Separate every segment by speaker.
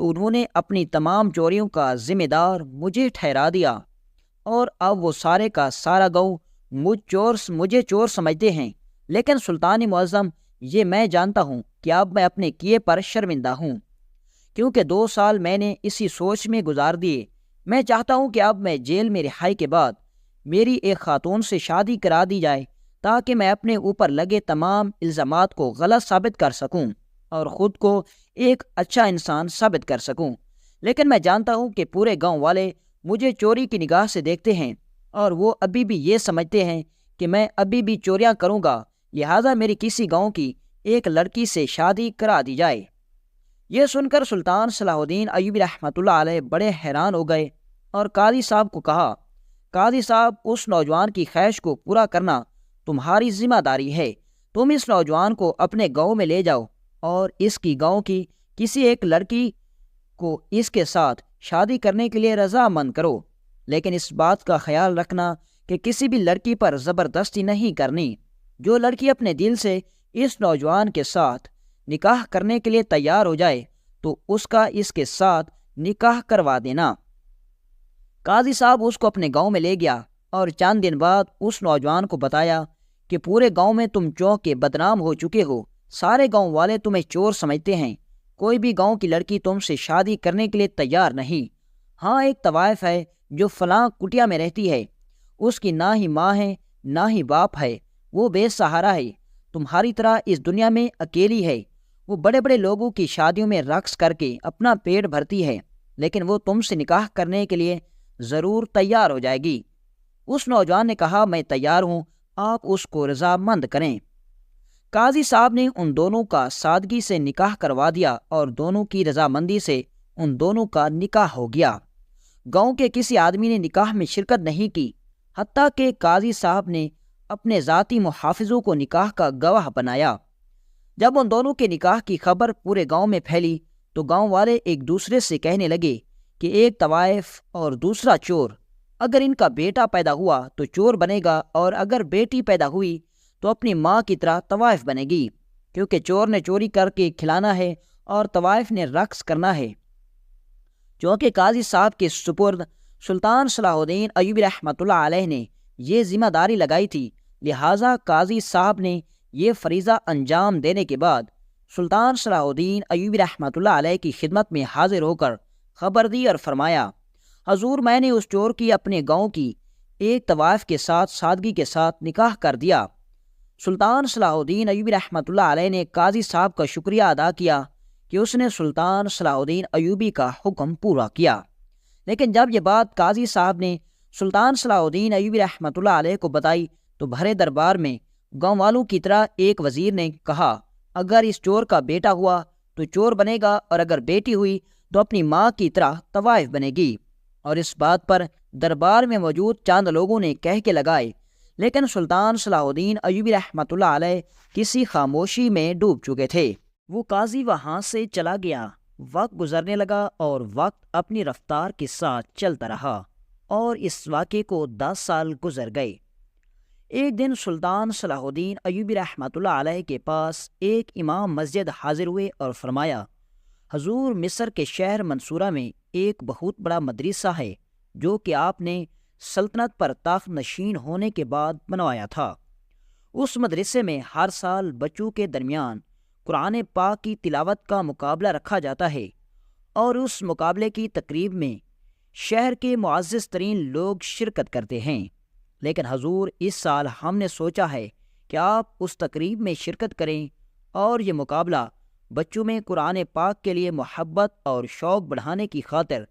Speaker 1: تو انہوں نے اپنی تمام چوریوں کا ذمہ دار مجھے ٹھہرا دیا، اور اب وہ سارے کا سارا گاؤں مجھے چور سمجھتے ہیں۔ لیکن سلطان معظم، یہ میں جانتا ہوں کہ اب میں اپنے کیے پر شرمندہ ہوں، کیونکہ 2 سال میں نے اسی سوچ میں گزار دیے۔ میں چاہتا ہوں کہ اب میں جیل میں رہائی کے بعد میری ایک خاتون سے شادی کرا دی جائے، تاکہ میں اپنے اوپر لگے تمام الزامات کو غلط ثابت کر سکوں اور خود کو ایک اچھا انسان ثابت کر سکوں۔ لیکن میں جانتا ہوں کہ پورے گاؤں والے مجھے چوری کی نگاہ سے دیکھتے ہیں، اور وہ ابھی بھی یہ سمجھتے ہیں کہ میں ابھی بھی چوریاں کروں گا، لہٰذا میری کسی گاؤں کی ایک لڑکی سے شادی کرا دی جائے۔ یہ سن کر سلطان صلاح الدین ایوبی رحمۃ اللہ علیہ بڑے حیران ہو گئے اور قاضی صاحب کو کہا، قاضی صاحب، اس نوجوان کی خواہش کو پورا کرنا تمہاری ذمہ داری ہے۔ تم اس نوجوان کو اپنے گاؤں میں لے جاؤ اور اس کی گاؤں کی کسی ایک لڑکی کو اس کے ساتھ شادی کرنے کے لیے رضامند کرو، لیکن اس بات کا خیال رکھنا کہ کسی بھی لڑکی پر زبردستی نہیں کرنی۔ جو لڑکی اپنے دل سے اس نوجوان کے ساتھ نکاح کرنے کے لیے تیار ہو جائے تو اس کا اس کے ساتھ نکاح کروا دینا۔ قاضی صاحب اس کو اپنے گاؤں میں لے گیا اور چند دن بعد اس نوجوان کو بتایا کہ پورے گاؤں میں تم چونک کے بدنام ہو چکے ہو، سارے گاؤں والے تمہیں چور سمجھتے ہیں، کوئی بھی گاؤں کی لڑکی تم سے شادی کرنے کے لیے تیار نہیں۔ ہاں، ایک طوائف ہے جو فلاں کٹیا میں رہتی ہے، اس کی نہ ہی ماں ہے نہ ہی باپ ہے، وہ بے سہارا ہے، تمہاری طرح اس دنیا میں اکیلی ہے۔ وہ بڑے بڑے لوگوں کی شادیوں میں رقص کر کے اپنا پیٹ بھرتی ہے، لیکن وہ تم سے نکاح کرنے کے لیے ضرور تیار ہو جائے گی۔ اس نوجوان نے کہا، میں تیار ہوں، آپ اس کو رضامند کریں۔ قاضی صاحب نے ان دونوں کا سادگی سے نکاح کروا دیا اور دونوں کی رضامندی سے ان دونوں کا نکاح ہو گیا۔ گاؤں کے کسی آدمی نے نکاح میں شرکت نہیں کی، حتیٰ کہ قاضی صاحب نے اپنے ذاتی محافظوں کو نکاح کا گواہ بنایا۔ جب ان دونوں کے نکاح کی خبر پورے گاؤں میں پھیلی تو گاؤں والے ایک دوسرے سے کہنے لگے کہ ایک طوائف اور دوسرا چور، اگر ان کا بیٹا پیدا ہوا تو چور بنے گا، اور اگر بیٹی پیدا ہوئی تو اپنی ماں کی طرح طوائف بنے گی، کیونکہ چور نے چوری کر کے کھلانا ہے اور طوائف نے رقص کرنا ہے۔ چونکہ قاضی صاحب کے سپرد سلطان صلاح الدین ایوبی رحمۃ اللہ علیہ نے یہ ذمہ داری لگائی تھی، لہٰذا قاضی صاحب نے یہ فریضہ انجام دینے کے بعد سلطان صلاح الدین ایوبی رحمۃ اللہ علیہ کی خدمت میں حاضر ہو کر خبر دی اور فرمایا، حضور، میں نے اس چور کی اپنے گاؤں کی ایک طوائف کے ساتھ سادگی کے ساتھ نکاح کر دیا۔ سلطان صلاح الدین ایوبی رحمۃ اللہ علیہ نے قاضی صاحب کا شکریہ ادا کیا کہ اس نے سلطان صلاح الدین ایوبی کا حکم پورا کیا۔ لیکن جب یہ بات قاضی صاحب نے سلطان صلاح الدین ایوبی رحمۃ اللہ علیہ کو بتائی تو بھرے دربار میں گاؤں والوں کی طرح ایک وزیر نے کہا، اگر اس چور کا بیٹا ہوا تو چور بنے گا، اور اگر بیٹی ہوئی تو اپنی ماں کی طرح طوائف بنے گی۔ اور اس بات پر دربار میں موجود چند لوگوں نے کہہ کے لگائے، لیکن سلطان صلاح الدین ایوبی رحمۃ اللہ علیہ کسی خاموشی میں ڈوب چکے تھے۔ وہ قاضی وہاں سے چلا گیا۔ وقت گزرنے لگا اور وقت اپنی رفتار کے ساتھ چلتا رہا، اور اس واقعے کو 10 سال گزر گئے۔ ایک دن سلطان صلاح الدین ایوبی رحمۃ اللہ علیہ کے پاس ایک امام مسجد حاضر ہوئے اور فرمایا، حضور، مصر کے شہر منصورہ میں ایک بہت بڑا مدرسہ ہے جو کہ آپ نے سلطنت پر تخت نشین ہونے کے بعد بنوایا تھا۔ اس مدرسے میں ہر سال بچوں کے درمیان قرآن پاک کی تلاوت کا مقابلہ رکھا جاتا ہے، اور اس مقابلے کی تقریب میں شہر کے معزز ترین لوگ شرکت کرتے ہیں۔ لیکن حضور، اس سال ہم نے سوچا ہے کہ آپ اس تقریب میں شرکت کریں، اور یہ مقابلہ بچوں میں قرآن پاک کے لیے محبت اور شوق بڑھانے کی خاطر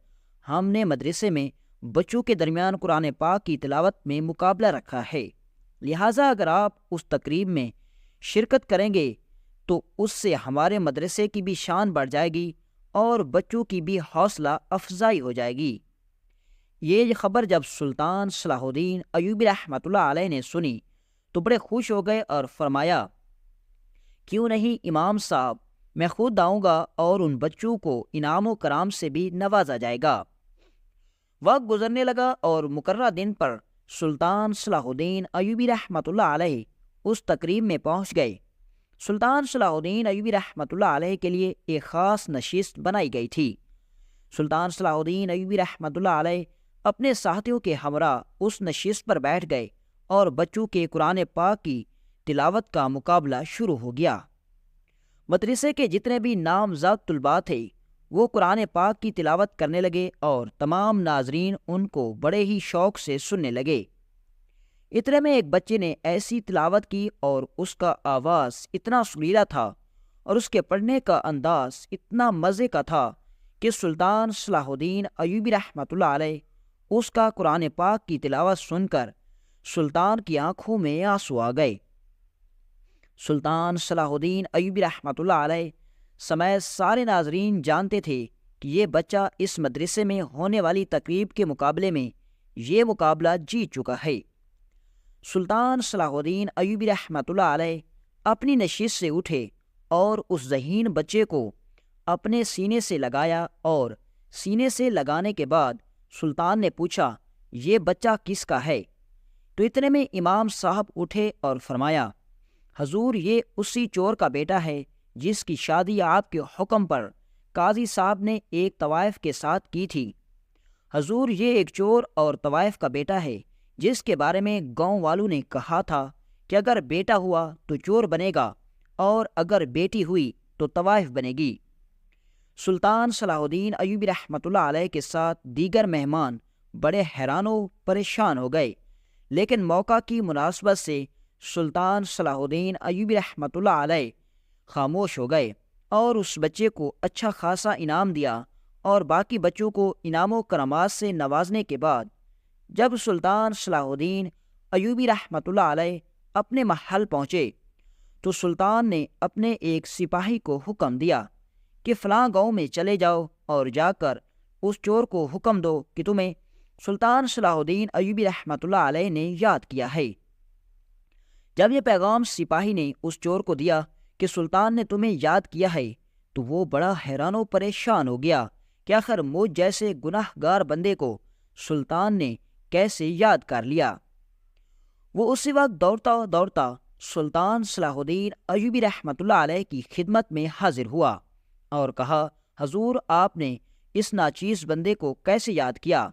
Speaker 1: ہم نے مدرسے میں بچوں کے درمیان قرآن پاک کی تلاوت میں مقابلہ رکھا ہے، لہٰذا اگر آپ اس تقریب میں شرکت کریں گے تو اس سے ہمارے مدرسے کی بھی شان بڑھ جائے گی اور بچوں کی بھی حوصلہ افزائی ہو جائے گی۔ یہ خبر جب سلطان صلاح الدین ایوبی رحمۃ اللہ علیہ نے سنی تو بڑے خوش ہو گئے اور فرمایا، کیوں نہیں امام صاحب، میں خود آؤں گا اور ان بچوں کو انعام و کرام سے بھی نوازا جائے گا۔ وقت گزرنے لگا اور مقررہ دن پر سلطان صلاح الدین ایوبی رحمۃ اللہ علیہ اس تقریب میں پہنچ گئے۔ سلطان صلاح الدین ایوبی رحمۃ اللہ علیہ کے لیے ایک خاص نشست بنائی گئی تھی۔ سلطان صلاح الدین ایوبی رحمۃ اللہ علیہ اپنے ساتھیوں کے ہمراہ اس نشست پر بیٹھ گئے اور بچوں کے قرآن پاک کی تلاوت کا مقابلہ شروع ہو گیا۔ مدرسے کے جتنے بھی نامزد طلباء تھے وہ قرآن پاک کی تلاوت کرنے لگے اور تمام ناظرین ان کو بڑے ہی شوق سے سننے لگے۔ اتنے میں ایک بچے نے ایسی تلاوت کی اور اس کا آواز اتنا سریلا تھا اور اس کے پڑھنے کا انداز اتنا مزے کا تھا کہ سلطان صلاح الدین ایوبی رحمۃ اللہ علیہ اس کا قرآن پاک کی تلاوت سن کر سلطان کی آنکھوں میں آنسو آ گئے۔ سلطان صلاح الدین ایوبی رحمۃ اللہ علیہ سمیت سارے ناظرین جانتے تھے کہ یہ بچہ اس مدرسے میں ہونے والی تقریب کے مقابلے میں یہ مقابلہ جیت چکا ہے۔ سلطان صلاح الدین ایوبی رحمۃ اللہ علیہ اپنی نشست سے اٹھے اور اس ذہین بچے کو اپنے سینے سے لگایا اور سینے سے لگانے کے بعد سلطان نے پوچھا، یہ بچہ کس کا ہے؟ تو اتنے میں امام صاحب اٹھے اور فرمایا، حضور یہ اسی چور کا بیٹا ہے جس کی شادی آپ کے حکم پر قاضی صاحب نے ایک طوائف کے ساتھ کی تھی۔ حضور یہ ایک چور اور طوائف کا بیٹا ہے جس کے بارے میں گاؤں والوں نے کہا تھا کہ اگر بیٹا ہوا تو چور بنے گا اور اگر بیٹی ہوئی تو طوائف بنے گی۔ سلطان صلاح الدین ایوبی رحمۃ اللہ علیہ کے ساتھ دیگر مہمان بڑے حیران و پریشان ہو گئے، لیکن موقع کی مناسبت سے سلطان صلاح الدین ایوبی رحمۃ اللہ علیہ خاموش ہو گئے اور اس بچے کو اچھا خاصا انعام دیا اور باقی بچوں کو انعام و کرامات سے نوازنے کے بعد جب سلطان صلاح الدین ایوبی رحمۃ اللہ علیہ اپنے محل پہنچے تو سلطان نے اپنے ایک سپاہی کو حکم دیا کہ فلاں گاؤں میں چلے جاؤ اور جا کر اس چور کو حکم دو کہ تمہیں سلطان صلاح الدین ایوبی رحمۃ اللہ علیہ نے یاد کیا ہے۔ جب یہ پیغام سپاہی نے اس چور کو دیا کہ سلطان نے تمہیں یاد کیا ہے تو وہ بڑا حیران و پریشان ہو گیا کہ آخر مجھ جیسے گناہ گار بندے کو سلطان نے کیسے یاد کر لیا۔ وہ اسی وقت دوڑتا دوڑتا سلطان صلاح الدین ایوبی رحمۃ اللہ علیہ کی خدمت میں حاضر ہوا اور کہا، حضور آپ نے اس ناچیز بندے کو کیسے یاد کیا؟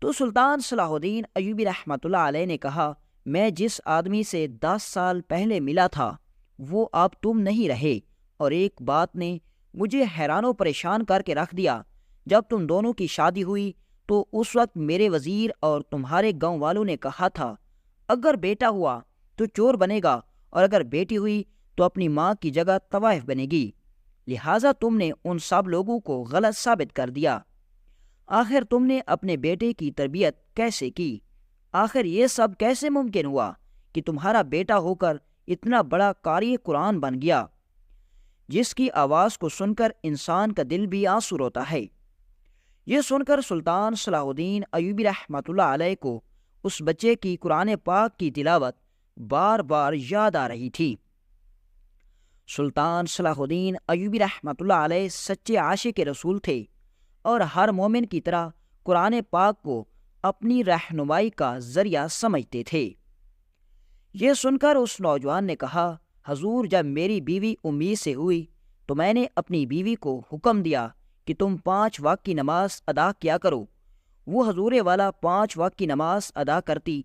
Speaker 1: تو سلطان صلاح الدین ایوبی رحمۃ اللہ علیہ نے کہا، میں جس آدمی سے 10 سال پہلے ملا تھا وہ اب تم نہیں رہے، اور ایک بات نے مجھے حیران و پریشان کر کے رکھ دیا۔ جب تم دونوں کی شادی ہوئی تو اس وقت میرے وزیر اور تمہارے گاؤں والوں نے کہا تھا اگر بیٹا ہوا تو چور بنے گا اور اگر بیٹی ہوئی تو اپنی ماں کی جگہ طوائف بنے گی، لہٰذا تم نے ان سب لوگوں کو غلط ثابت کر دیا۔ آخر تم نے اپنے بیٹے کی تربیت کیسے کی؟ آخر یہ سب کیسے ممکن ہوا کہ تمہارا بیٹا ہو کر اتنا بڑا قاری قرآن بن گیا جس کی آواز کو سن کر انسان کا دل بھی آنسو روتا ہے؟ یہ سن کر سلطان صلاح الدین ایوبی رحمۃ اللہ علیہ کو اس بچے کی قرآن پاک کی تلاوت بار بار یاد آ رہی تھی۔ سلطان صلاح الدین ایوبی رحمۃ اللہ علیہ سچے عاشق رسول تھے اور ہر مومن کی طرح قرآن پاک کو اپنی رہنمائی کا ذریعہ سمجھتے تھے۔ یہ سن کر اس نوجوان نے کہا، حضور جب میری بیوی امید سے ہوئی تو میں نے اپنی بیوی کو حکم دیا کہ تم 5 وقت کی نماز ادا کیا کرو۔ وہ حضور والا 5 وقت کی نماز ادا کرتی،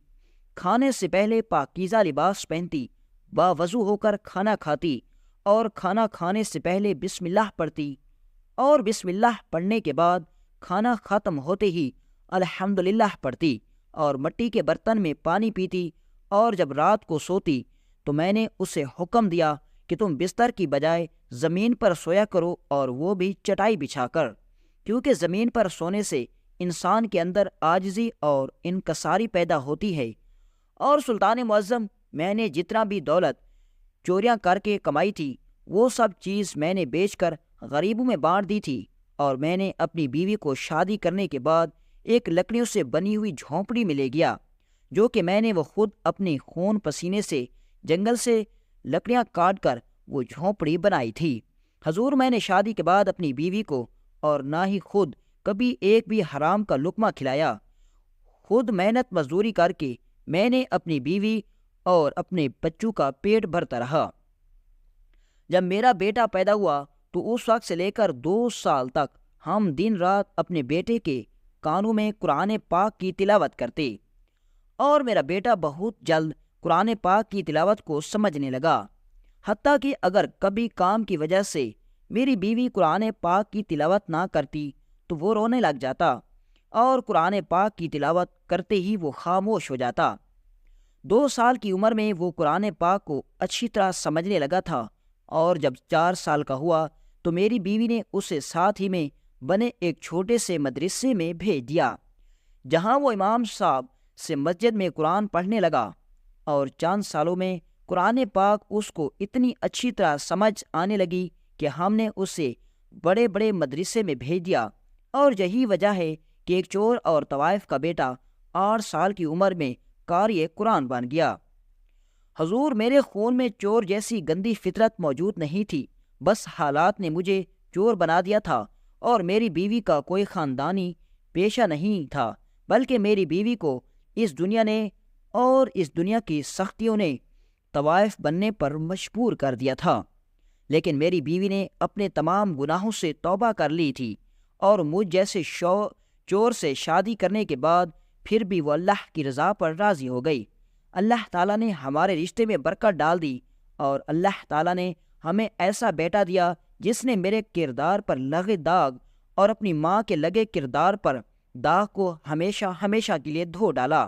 Speaker 1: کھانے سے پہلے پاکیزہ لباس پہنتی، باوضو ہو کر کھانا کھاتی اور کھانا کھانے سے پہلے بسم اللہ پڑھتی اور بسم اللہ پڑھنے کے بعد کھانا ختم ہوتے ہی الحمدللہ پڑھتی اور مٹی کے برتن میں پانی پیتی، اور جب رات کو سوتی تو میں نے اسے حکم دیا کہ تم بستر کی بجائے زمین پر سویا کرو اور وہ بھی چٹائی بچھا کر، کیونکہ زمین پر سونے سے انسان کے اندر عاجزی اور انکساری پیدا ہوتی ہے۔ اور سلطان معظم، میں نے جتنا بھی دولت چوریاں کر کے کمائی تھی وہ سب چیز میں نے بیچ کر غریبوں میں بانٹ دی تھی، اور میں نے اپنی بیوی کو شادی کرنے کے بعد ایک لکڑیوں سے بنی ہوئی جھونپڑی میں لے گیا جو کہ میں نے وہ خود اپنے خون پسینے سے جنگل سے لکڑیاں کاٹ کر وہ جھونپڑی بنائی تھی۔ حضور میں نے شادی کے بعد اپنی بیوی کو اور نہ ہی خود کبھی ایک بھی حرام کا لقمہ کھلایا۔ خود محنت مزدوری کر کے میں نے اپنی بیوی اور اپنے بچوں کا پیٹ بھرتا رہا۔ جب میرا بیٹا پیدا ہوا تو اس وقت سے لے کر 2 سال تک ہم دن رات اپنے بیٹے کے کانوں میں قرآن پاک کی تلاوت کرتے، اور میرا بیٹا بہت جلد قرآن پاک کی تلاوت کو سمجھنے لگا، حتیٰ کہ اگر کبھی کام کی وجہ سے میری بیوی قرآن پاک کی تلاوت نہ کرتی تو وہ رونے لگ جاتا، اور قرآن پاک کی تلاوت کرتے ہی وہ خاموش ہو جاتا۔ 2 سال کی عمر میں وہ قرآن پاک کو اچھی طرح سمجھنے لگا تھا، اور جب 4 سال کا ہوا تو میری بیوی نے اسے ساتھ ہی میں بنے ایک چھوٹے سے مدرسے میں بھیج دیا، جہاں وہ امام صاحب سے مسجد میں قرآن پڑھنے لگا، اور چند سالوں میں قرآن پاک اس کو اتنی اچھی طرح سمجھ آنے لگی کہ ہم نے اسے بڑے بڑے مدرسے میں بھیج دیا، اور یہی وجہ ہے کہ ایک چور اور طوائف کا بیٹا 8 سال کی عمر میں قاری قرآن بن گیا۔ حضور، میرے خون میں چور جیسی گندی فطرت موجود نہیں تھی، بس حالات نے مجھے چور بنا دیا تھا، اور میری بیوی کا کوئی خاندانی پیشہ نہیں تھا، بلکہ میری بیوی کو اس دنیا نے اور اس دنیا کی سختیوں نے طوائف بننے پر مجبور کر دیا تھا۔ لیکن میری بیوی نے اپنے تمام گناہوں سے توبہ کر لی تھی، اور مجھ جیسے چور سے شادی کرنے کے بعد پھر بھی وہ اللہ کی رضا پر راضی ہو گئی۔ اللہ تعالیٰ نے ہمارے رشتے میں برکت ڈال دی، اور اللہ تعالیٰ نے ہمیں ایسا بیٹا دیا جس نے میرے کردار پر لگے داغ اور اپنی ماں کے لگے کردار پر داغ کو ہمیشہ ہمیشہ کے لیے دھو ڈالا۔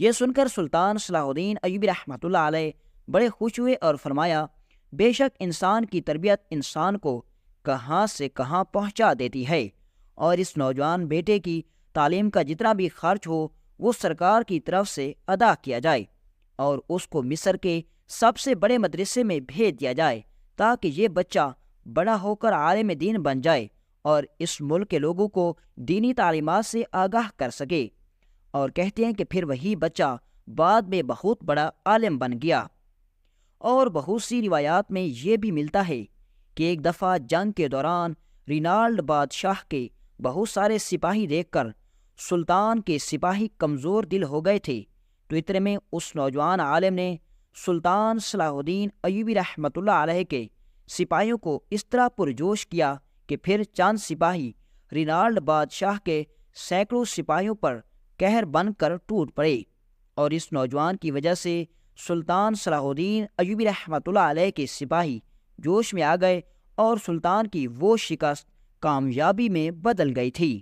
Speaker 1: یہ سن کر سلطان صلاح الدین ایوبی رحمۃ اللہ علیہ بڑے خوش ہوئے اور فرمایا، بے شک انسان کی تربیت انسان کو کہاں سے کہاں پہنچا دیتی ہے، اور اس نوجوان بیٹے کی تعلیم کا جتنا بھی خرچ ہو وہ سرکار کی طرف سے ادا کیا جائے، اور اس کو مصر کے سب سے بڑے مدرسے میں بھیج دیا جائے، تاکہ یہ بچہ بڑا ہو کر عالم دین بن جائے اور اس ملک کے لوگوں کو دینی تعلیمات سے آگاہ کر سکے۔ اور کہتے ہیں کہ پھر وہی بچہ بعد میں بہت بڑا عالم بن گیا۔ اور بہت سی روایات میں یہ بھی ملتا ہے کہ ایک دفعہ جنگ کے دوران رینالڈ بادشاہ کے بہت سارے سپاہی دیکھ کر سلطان کے سپاہی کمزور دل ہو گئے تھے، تو اتنے میں اس نوجوان عالم نے سلطان صلاح الدین ایوبی رحمۃ اللہ علیہ کے سپاہیوں کو اس طرح پرجوش کیا کہ پھر چند سپاہی رینالڈ بادشاہ کے سینکڑوں سپاہیوں پر قہر بن کر ٹوٹ پڑے، اور اس نوجوان کی وجہ سے سلطان صلاح الدین ایوبی رحمۃ اللہ علیہ کے سپاہی جوش میں آ گئے، اور سلطان کی وہ شکست کامیابی میں بدل گئی تھی۔